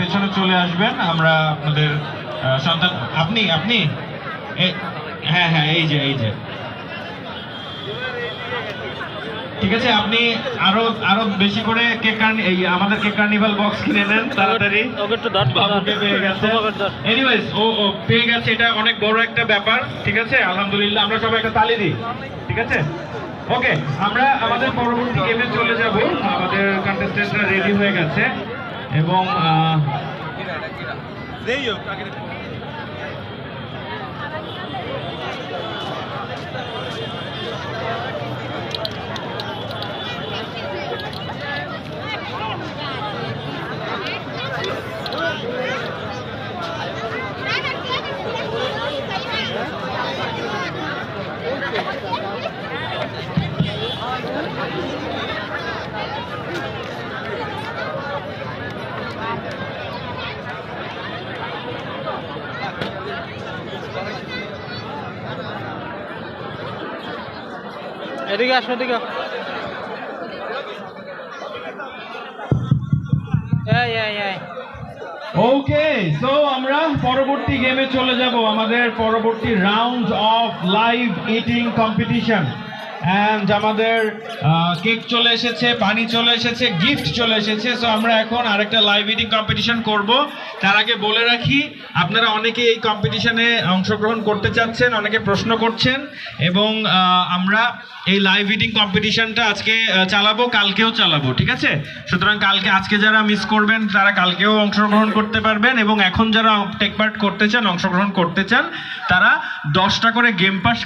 পেছনে চলে আসবেন। আমরা আপনাদের সন্তান আপনি আপনি হ্যাঁ হ্যাঁ এই যে ঠিক আছে। আপনি আরো আরো বেশি করে এই আমাদের কেক কার্নিভাল বক্স কিনে নেন তাড়াতাড়ি। বাবুকে পেয়ে গেছে। এনিওয়েজ ও পেয়ে গেছে, এটা অনেক বড় একটা ব্যাপার। ঠিক আছে, আলহামদুলিল্লাহ, আমরা সবাই একটা তালি দিই। ঠিক আছে, ওকে, আমরা আমাদের পরবর্তী গেমে চলে যাব। আমাদের কন্টেস্টেন্টরা রেডি হয়ে গেছে এবং এদিকে আসো, এদিকে। ওকে, সো আমরা পরবর্তী গেমে চলে যাব, আমাদের পরবর্তী round of live eating competition. And আমাদের কেক চলে এসেছে, পানি চলে এসেছে, গিফট চলে এসেছে। সো আমরা এখন আরেকটা লাইভ ইটিং কম্পিটিশন করব। তার আগে বলে রাখি, আপনারা অনেকে এই কম্পিটিশনে অংশগ্রহণ করতে চাচ্ছেন, অনেকে প্রশ্ন করছেন, এবং আমরা এই লাইভ ইটিং কম্পিটিশনটা আজকে চালাবো, কালকেও চালাবো। ঠিক আছে, সুতরাং আজকে যারা মিস করবেন তারা কালকেও অংশগ্রহণ করতে পারবেন, এবং এখন যারা টেক পার্ট করতে চান, অংশগ্রহণ করতে চান, তারা 10টা করে গেম পাস